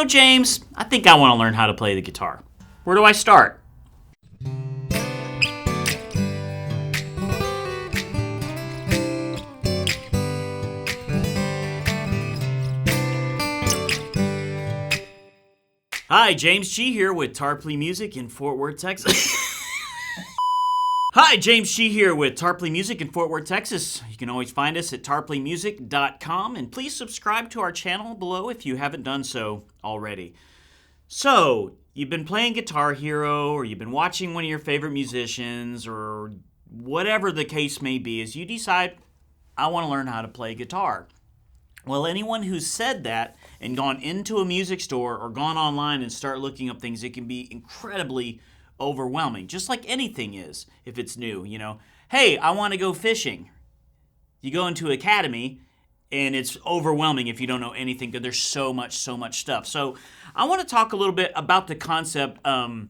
James, I think I want to learn how to play the guitar. Where do I start? Hi, James G here with Tarpley Music in Fort Worth, Texas. Hi, James G here with Tarpley Music in Fort Worth, Texas. You can always find us at tarpleymusic.com, and please subscribe to our channel below if you haven't done so already. So, you've been playing Guitar Hero, or you've been watching one of your favorite musicians, or whatever the case may be, as you decide, I want to learn how to play guitar. Well, anyone who's said that and gone into a music store or gone online and start looking up things, it can be incredibly overwhelming, just like anything is if it's new. Hey, I want to go fishing. You go into Academy and it's overwhelming if you don't know anything because there's so much stuff. So I want to talk a little bit about the concept of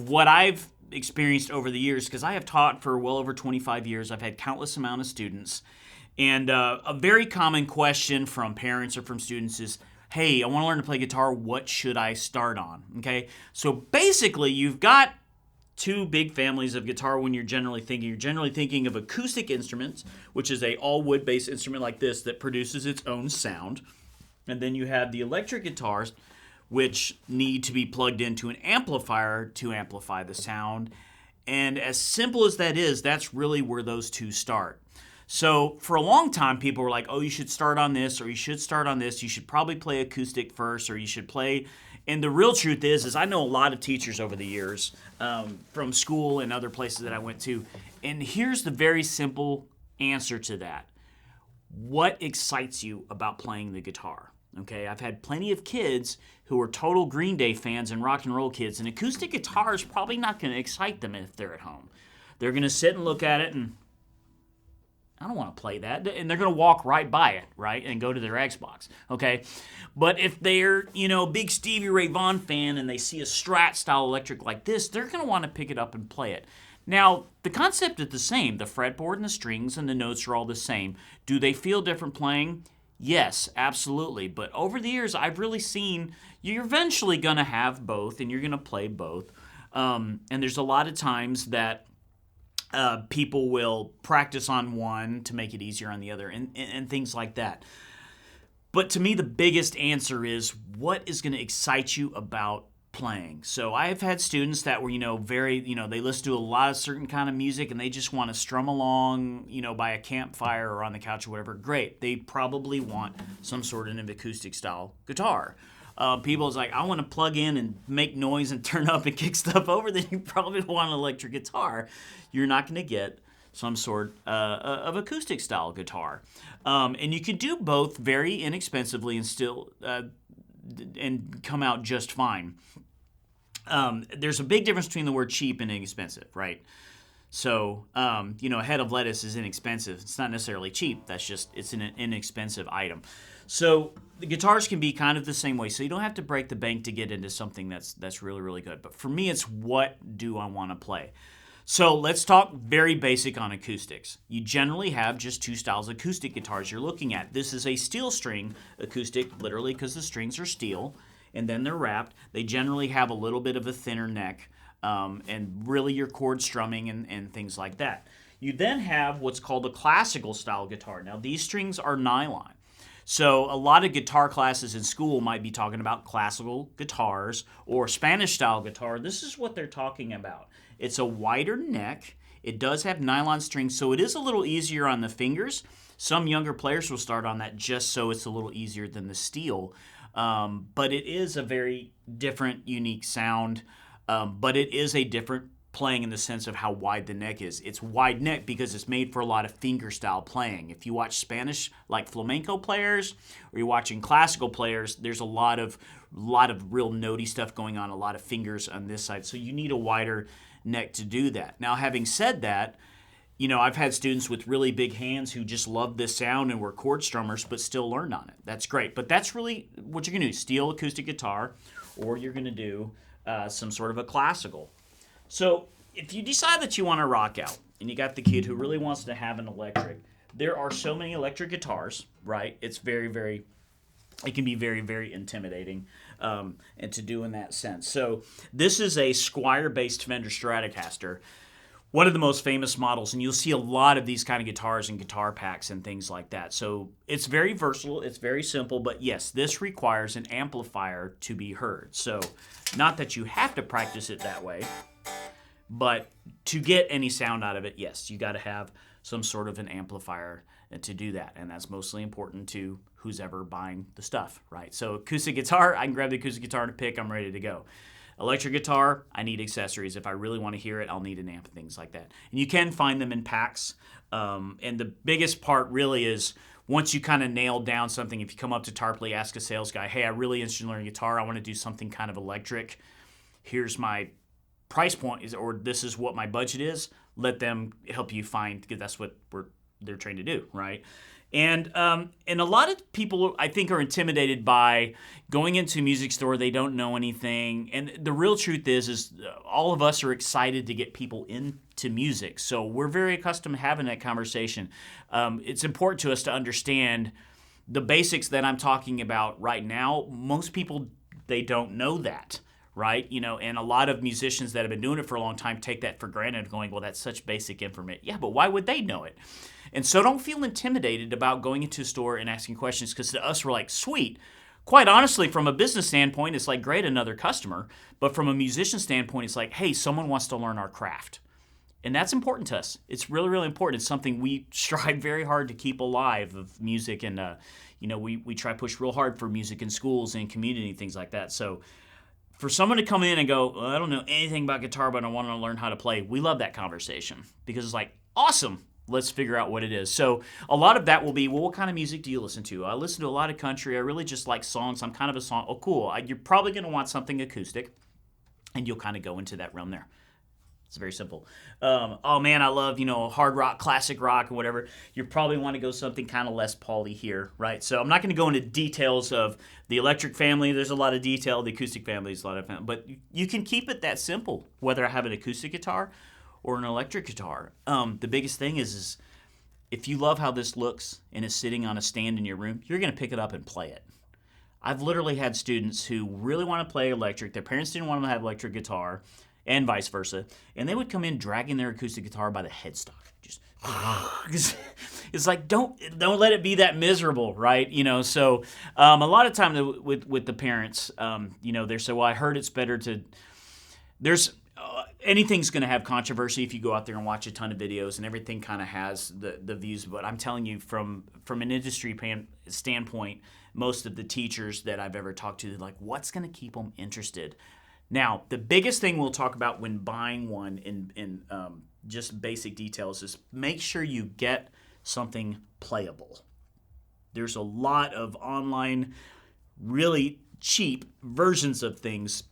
what I've experienced over the years, because I have taught for well over 25 years. I've had countless amount of students. And a very common question from parents or from students is, hey, I want to learn to play guitar. What should I start on? Okay, so basically you've got two big families of guitar when you're generally thinking. You're generally thinking of acoustic instruments, which is a all wood-based instrument like this that produces its own sound. And then you have the electric guitars, which need to be plugged into an amplifier to amplify the sound. And as simple as that is, that's really where those two start. So for a long time, people were like, oh, you should start on this, or you should start on this. You should probably play acoustic first, or you should play. And the real truth is I know a lot of teachers over the years from school and other places that I went to. And here's the very simple answer to that. What excites you about playing the guitar? Okay, I've had plenty of kids who are total Green Day fans and rock and roll kids, and acoustic guitar is probably not going to excite them if they're at home. They're going to sit and look at it and, I don't want to play that. And they're going to walk right by it, right, and go to their Xbox, okay? But if they're, big Stevie Ray Vaughan fan and they see a Strat-style electric like this, they're going to want to pick it up and play it. Now, the concept is the same. The fretboard and the strings and the notes are all the same. Do they feel different playing? Yes, absolutely. But over the years, I've really seen you're eventually going to have both, and you're going to play both. And there's a lot of times that people will practice on one to make it easier on the other, and things like that. But to me, the biggest answer is, what is going to excite you about playing? So I have had students that were, they listen to a lot of certain kind of music and they just want to strum along, by a campfire or on the couch or whatever. Great. They probably want some sort of an acoustic style guitar. People is like, I want to plug in and make noise and turn up and kick stuff over, then you probably want an electric guitar. You're not going to get some sort of acoustic style guitar. And you can do both very inexpensively and still and come out just fine. There's a big difference between the word cheap and inexpensive, right? So, a head of lettuce is inexpensive. It's not necessarily cheap. It's an inexpensive item. So the guitars can be kind of the same way. So you don't have to break the bank to get into something that's really, really good. But for me, it's what do I want to play? So let's talk very basic on acoustics. You generally have just two styles of acoustic guitars you're looking at. This is a steel string acoustic, literally because the strings are steel, and then they're wrapped. They generally have a little bit of a thinner neck, and really your chord strumming and things like that. You then have what's called a classical style guitar. Now these strings are nylon. So a lot of guitar classes in school might be talking about classical guitars or Spanish style guitar. This is what they're talking about. It's a wider neck. It does have nylon strings, so it is a little easier on the fingers. Some younger players will start on that just so it's a little easier than the steel. But it is a very different, unique sound. But it is a different playing in the sense of how wide the neck is. It's wide neck because it's made for a lot of finger style playing. If you watch Spanish like flamenco players or you're watching classical players, there's a lot of real notey stuff going on, a lot of fingers on this side. So you need a wider neck to do that. Now, having said that, I've had students with really big hands who just love this sound and were chord strummers but still learned on it. That's great. But that's really what you're going to do, steel acoustic guitar, or you're going to do some sort of a classical. So if you decide that you want to rock out and you got the kid who really wants to have an electric, there are so many electric guitars, right? It's very, very it can be very, very intimidating and to do in that sense. So this is a Squier-based Fender Stratocaster, one of the most famous models, and you'll see a lot of these kind of guitars and guitar packs and things like that. So it's very versatile, it's very simple, but yes, this requires an amplifier to be heard. So not that you have to practice it that way, but to get any sound out of it, yes, you got to have some sort of an amplifier to do that, and that's mostly important to who's ever buying the stuff, right? So acoustic guitar, I can grab the acoustic guitar to pick, I'm ready to go. Electric guitar, I need accessories. If I really want to hear it, I'll need an amp and things like that. And you can find them in packs. And the biggest part really is once you kind of nail down something, if you come up to Tarpley, ask a sales guy, hey, I'm really interested in learning guitar. I want to do something kind of electric. Here's my price point, or this is what my budget is. Let them help you find, because that's what they're trained to do, right? And a lot of people, I think, are intimidated by going into a music store. They don't know anything. And the real truth is all of us are excited to get people into music. So we're very accustomed to having that conversation. It's important to us to understand the basics that I'm talking about right now. Most people, they don't know that, right? And a lot of musicians that have been doing it for a long time take that for granted, going, well, that's such basic information. Yeah, but why would they know it? And so don't feel intimidated about going into a store and asking questions, because to us, we're like, sweet. Quite honestly, from a business standpoint, it's like, great, another customer. But from a musician standpoint, it's like, hey, someone wants to learn our craft. And that's important to us. It's really, really important. It's something we strive very hard to keep alive, of music. And, we try to push real hard for music in schools and community, things like that. So for someone to come in and go, well, I don't know anything about guitar, but I want to learn how to play, we love that conversation, because it's like, awesome. Let's figure out what it is. So a lot of that will be, well, what kind of music do you listen to? I listen to a lot of country. I really just like songs. I'm kind of a song. Oh, cool. You're probably going to want something acoustic, and you'll kind of go into that realm there. It's very simple. Oh, man, I love, hard rock, classic rock, and whatever. You probably want to go something kind of less Pauly here, right? So I'm not going to go into details of the electric family. There's a lot of detail. The acoustic family is a lot of family. But you can keep it that simple, whether I have an acoustic guitar or an electric guitar. The biggest thing is if you love how this looks and it's sitting on a stand in your room, you're going to pick it up and play it. I've literally had students who really want to play electric. Their parents didn't want them to have electric guitar, and vice versa. And they would come in dragging their acoustic guitar by the headstock. Just it's like, don't let it be that miserable, right? So a lot of time with the parents, they say, well, I heard it's better to. Anything's going to have controversy if you go out there and watch a ton of videos, and everything kind of has the views. But I'm telling you, from an industry standpoint, most of the teachers that I've ever talked to, they're like, what's going to keep them interested? Now, the biggest thing we'll talk about when buying one in just basic details is make sure you get something playable. There's a lot of online, really cheap versions of things.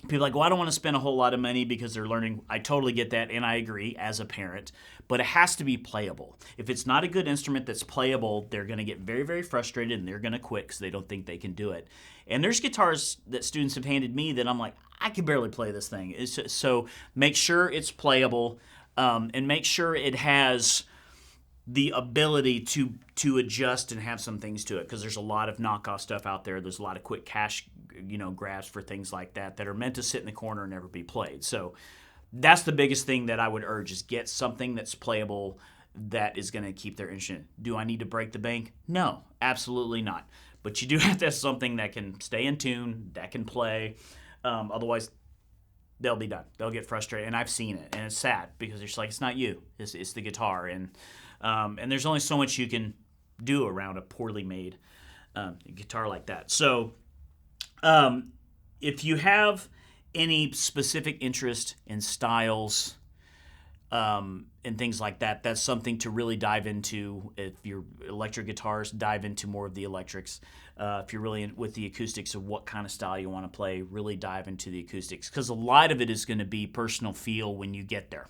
People are like, well, I don't want to spend a whole lot of money because they're learning. I totally get that, and I agree as a parent. But it has to be playable. If it's not a good instrument that's playable, they're going to get very, very frustrated, and they're going to quit because they don't think they can do it. And there's guitars that students have handed me that I'm like, I can barely play this thing. So make sure it's playable, and make sure it has the ability to adjust and have some things to it, because there's a lot of knockoff stuff out there. There's a lot of quick cash grabs for things like that are meant to sit in the corner and never be played. So that's the biggest thing that I would urge, is get something that's playable that is going to keep their instrument. Do I need to break the bank? No, absolutely not. But you do have to have something that can stay in tune, that can play. Otherwise, they'll be done. They'll get frustrated, and I've seen it, and it's sad, because it's like, it's not you, it's the guitar, and there's only so much you can do around a poorly made guitar like that. So if you have any specific interest in styles and things like that, that's something to really dive into. If you're electric guitars, dive into more of the electrics. If you're really with the acoustics of what kind of style you want to play, really dive into the acoustics, because a lot of it is going to be personal feel when you get there.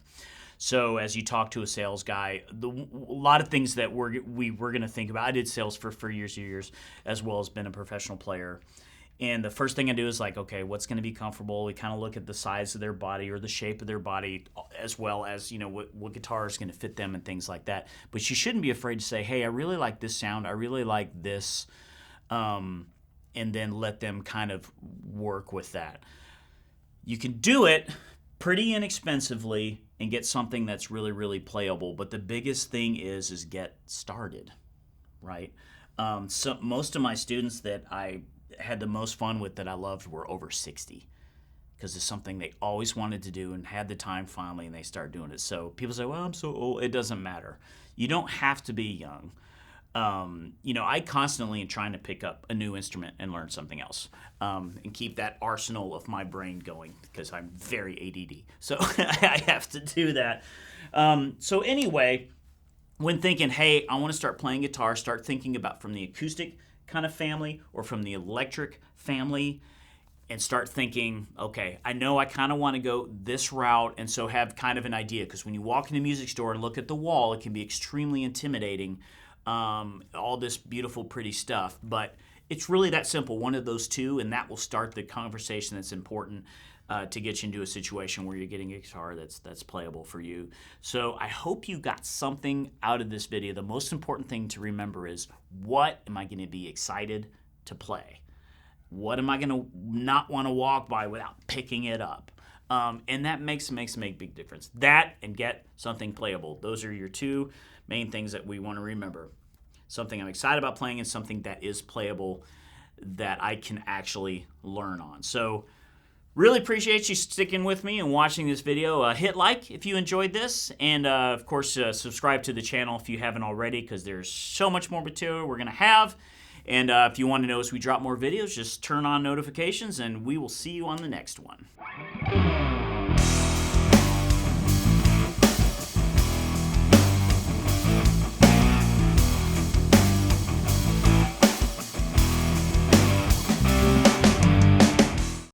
So as you talk to a sales guy, a lot of things that we're going to think about. I did sales for years and years, as well as been a professional player. And the first thing I do is like, okay, what's going to be comfortable? We kind of look at the size of their body or the shape of their body, as well as, what guitar is going to fit them and things like that. But you shouldn't be afraid to say, hey, I really like this sound. I really like this and then let them kind of work with that. You can do it pretty inexpensively and get something that's really, really playable. But the biggest thing is get started, right? So most of my students that I had the most fun with that I loved were over 60, because it's something they always wanted to do and had the time finally, and they start doing it. So people say, well, I'm so old. It doesn't matter. You don't have to be young. I constantly am trying to pick up a new instrument and learn something else, and keep that arsenal of my brain going, because I'm very ADD. So I have to do that. So anyway, when thinking, hey, I want to start playing guitar, start thinking about from the acoustic kind of family or from the electric family, and start thinking, okay, I know I kind of want to go this route, and so have kind of an idea, because when you walk in a music store and look at the wall, it can be extremely intimidating, all this beautiful, pretty stuff, but it's really that simple, one of those two, and that will start the conversation that's important to get you into a situation where you're getting a guitar that's playable for you. So I hope you got something out of this video. The most important thing to remember is, what am I going to be excited to play? What am I going to not want to walk by without picking it up? And that makes a big difference. That and get something playable. Those are your two main things that we want to remember. Something I'm excited about playing and something that is playable that I can actually learn on. So really appreciate you sticking with me and watching this video. Hit like if you enjoyed this, and of course subscribe to the channel if you haven't already, because there's so much more material we're going to have. And if you want to know as we drop more videos, just turn on notifications, and we will see you on the next one.